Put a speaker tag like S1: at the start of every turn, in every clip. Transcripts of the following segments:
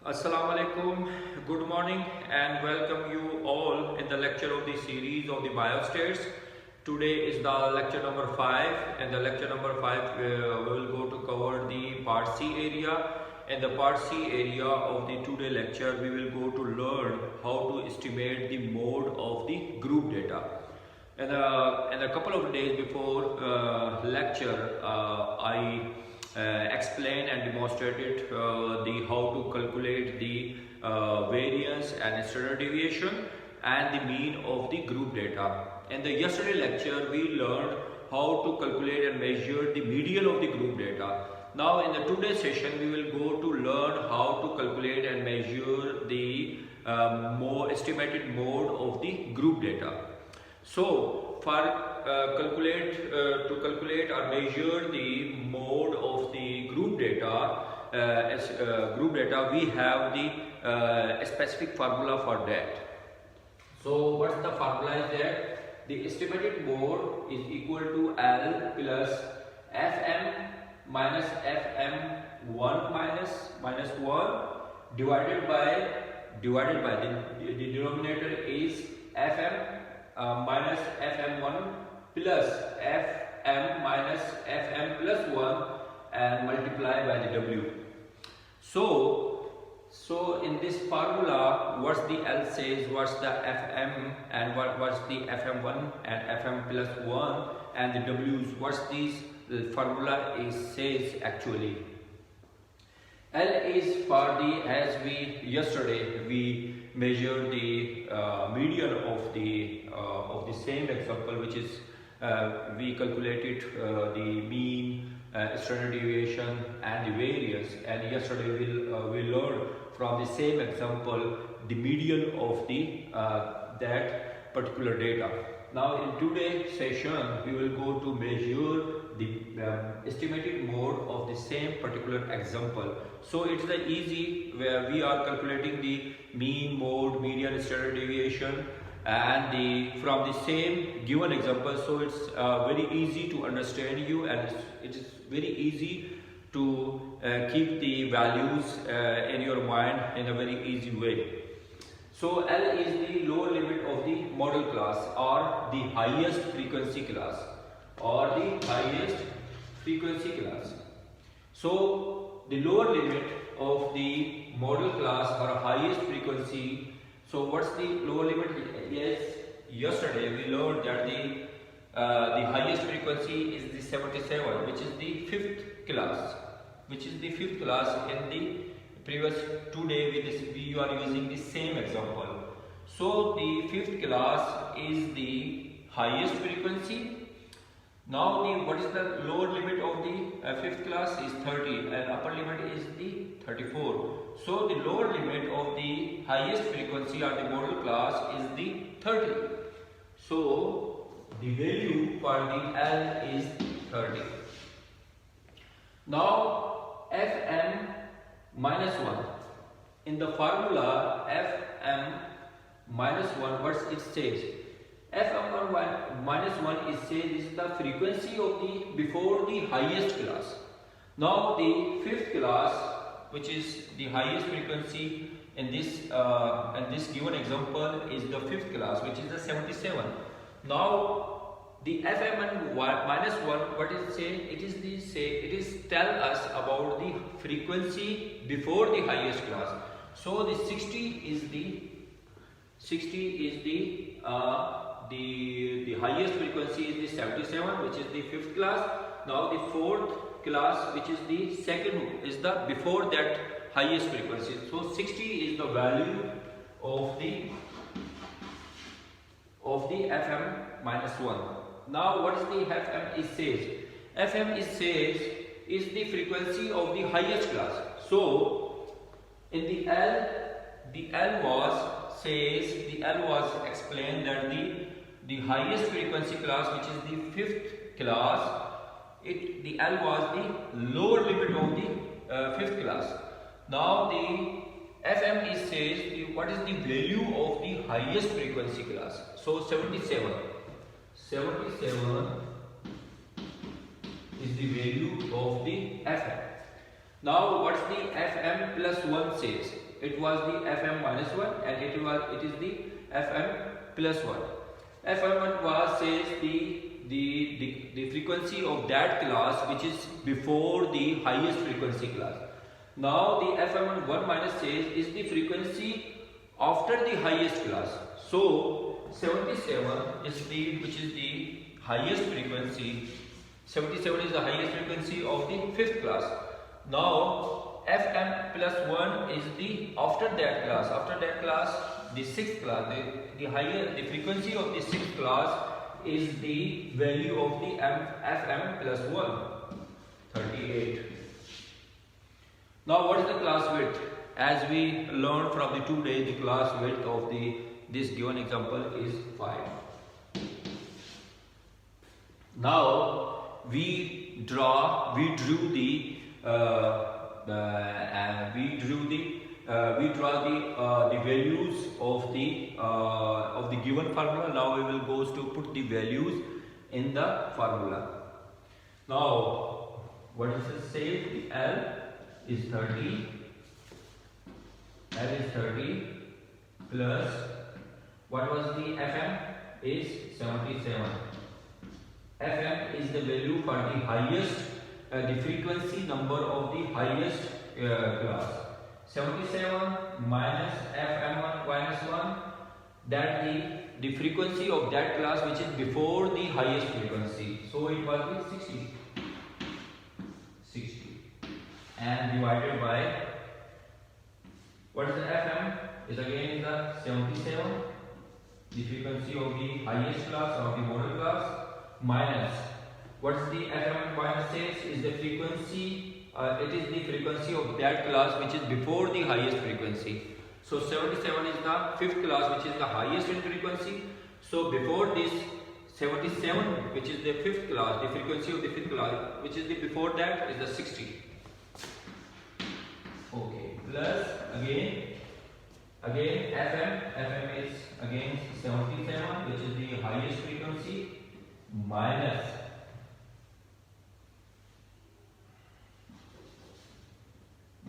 S1: Assalamu alaikum, good morning and welcome you all in the lecture of the series of the biostates. Today is the lecture number 5 and the lecture number 5 we will go to cover the part C area. In the part C area of the today lecture we will go to learn how to estimate the mode of the group data. And a couple of days before lecture I explained and demonstrated how to calculate the variance and standard deviation and the mean of the group data. In the yesterday lecture we learned how to calculate and measure the median of the group data. Now in the today's session we will go to learn how to calculate and measure the estimated mode of the group data. So for to calculate or measure the mode of the group data, we have the specific formula for that. So what's the formula is that the estimated mode is equal to L plus Fm minus Fm1 minus 1 divided by the denominator is Fm minus Fm1 plus Fm minus Fm plus 1 and multiply by the W. So in this formula, what's the L says, what's the Fm and what's the Fm1 and Fm plus 1 and the W's, what's the formula is says actually. L is for the, as we yesterday we measured the median of the same example, which is we calculated the mean, standard deviation and the variance, and yesterday we learned from the same example the median of the that particular data. Now in today's session we will go to measure the estimated mode of the same particular example. So it's the easy where we are calculating the mean, mode, median, standard deviation and from the same given example. So it's very easy to understand you, and it is very easy to keep the values in your mind in a very easy way. So L is the lower limit of the model class or the highest frequency class So the lower limit of the model class or highest frequency. So what's the lower limit? Yes, yesterday we learned that the highest frequency is the 77, which is the fifth class. In the previous today we are using the same example. So the fifth class is the highest frequency. Now what is the lower limit of the fifth class is 30 and upper limit is the 34. So the lower limit of the highest frequency or the model class is the 30. So the value for the L is 30. Now Fm minus 1. In the formula Fm minus 1, what it says? Fm1 minus 1 is the frequency of the before the highest class. Now the fifth class, which is the highest frequency in this given example, is the fifth class, which is the 77. Now the Fm minus 1, what is saying? It is tell us about the frequency before the highest class. So the 60 is the highest frequency is the 77, which is the fifth class. Now the fourth class, which is the second, is the before that highest frequency. So 60 is the value of the Fm minus 1. Now what is the Fm is says? Fm is says is the frequency of the highest class. So in the L was explained that the highest frequency class, which is the fifth class, the L was the lower limit of the fifth class. Now the Fm is says what is the value of the highest frequency class. So 77 is the value of the Fm. Now what's the Fm plus 1 says? it was the fm minus 1 and it is the fm plus 1. fm1 was says the frequency of that class which is before the highest frequency class. Now the fm1 minus says is the frequency after the highest class. So 77 is which is the highest frequency. 77 is the highest frequency of the 5th class. Now fm plus 1 is the after that class the 6th class, the frequency of the 6th class is the value of the fm plus 1, 38. Now what is the class width? As we learned from the 2 days, the class width of this given example is 5. Now we draw the values of the given formula. Now we will go to put the values in the formula. Now what does it say? The L is 30. L is 30 plus what was the FM is 77. FM is the value for the highest, the frequency number of the highest class. 77 minus FM1 minus 1, that the frequency of that class which is before the highest frequency. So it was the 60 and divided by what is the FM is again the 77, the frequency of the highest class or the model class, minus what is the FM minus 6 is the frequency. It is the frequency of that class which is before the highest frequency. So 77 is the 5th class which is the highest in frequency. So before this 77 which is the 5th class, the frequency of the 5th class which is the before that is the 60. Okay, plus again FM is again 77 which is the highest frequency, minus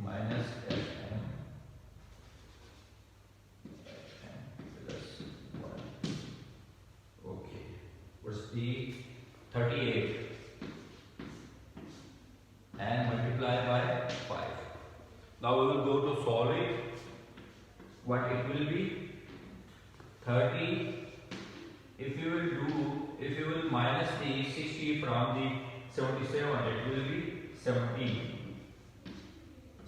S1: FM plus 1. Okay, what's the 38 and multiply by 5. Now we will go to solve it. What it will be? 30. If you will minus the 60 from the 77, it will be 17.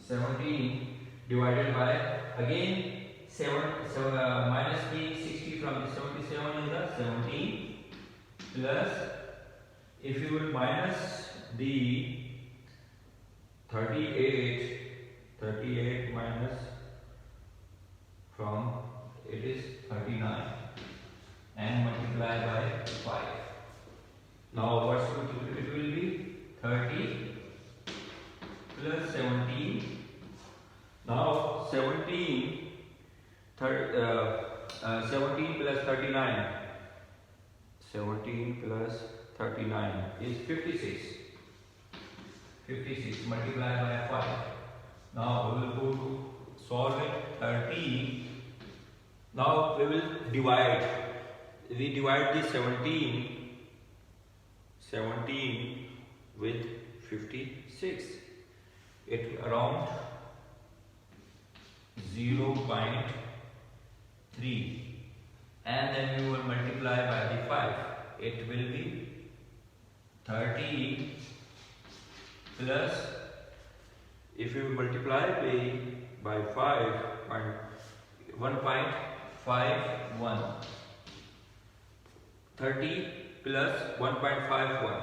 S1: 17 divided by again minus the 60 from the 77 is the 17 plus if you will minus the 38 minus from it is 39 and multiply by 5. Now what it will be? 30 plus 17. Now 17 plus 39. 17 plus 39 is 56. 56 multiplied by 5. Now we will go to solve it. 30. Now we will divide. We divide the 17 with 56. It around 0.3 and then you will multiply by the 5. It will be 30 plus if you multiply by 5 1.51. 30 plus 1.51.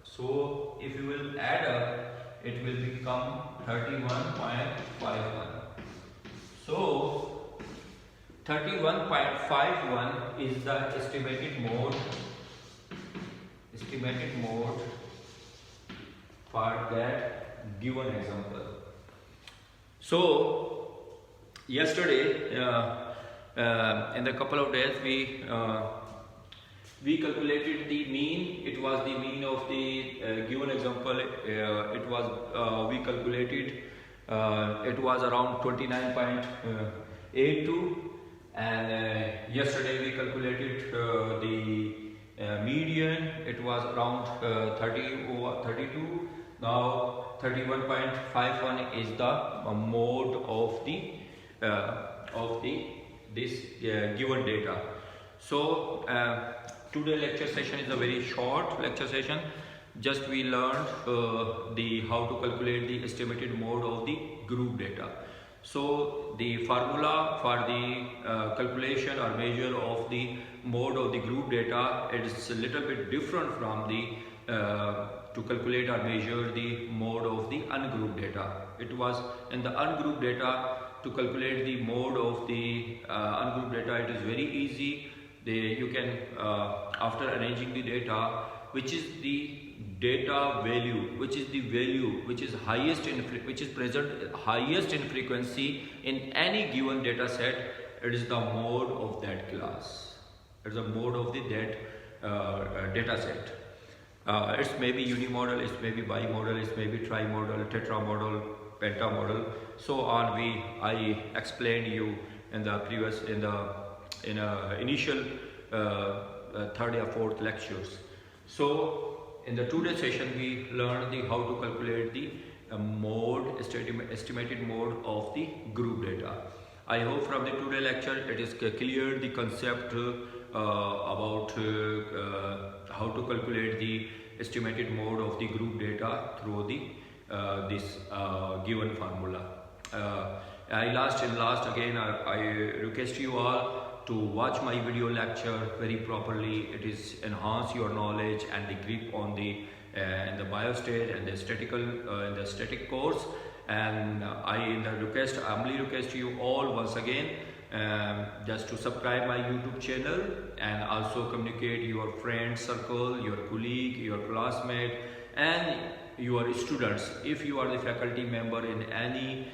S1: So if you will add up, it will become 31.51. So 31.51 is the estimated mode for that given example. So yesterday in the couple of days we calculated the mean. It was the mean of the given example. We calculated It was around 29.82, and yesterday we calculated the median. It was around 30 over 32. Now 31.51 is the mode of the this given data. So today lecture session is a very short lecture session. Just we learned how to calculate the estimated mode of the group data. So the formula for the calculation or measure of the mode of the group data, it is a little bit different from the to calculate or measure the mode of the ungrouped data. It was in the ungrouped data, to calculate the mode of the ungrouped data, it is very easy. You can after arranging the data, which is the data value, which is the value which is highest in which is present highest in frequency in any given data set, it is the mode of that class. It is the mode of the that data set. It may be unimodal, it may be bimodal, it may be trimodal, tetramodal, pentamodal, so on. I explained you in the previous initial third or fourth lectures. So in the today's session we learned how to calculate the estimated mode of the group data. I hope from the today lecture it is clear the concept about how to calculate the estimated mode of the group data through the this given formula. I request you all to watch my video lecture very properly. It is enhance your knowledge and the grip on the in the biostat and the static course. And I humbly request you all once again just to subscribe my YouTube channel, and also communicate your friend circle, your colleague, your classmate, and your students. If you are the faculty member in any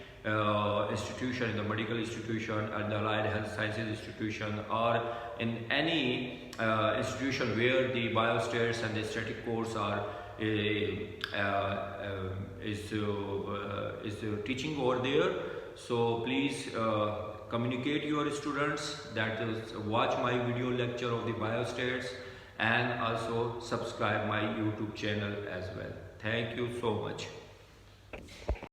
S1: institution, in the medical institution, and the allied health sciences institution, or in any institution where the biostats and the static course are is teaching over there, so please communicate your students that watch my video lecture of the biostats, and also subscribe my YouTube channel as well. Thank you so much.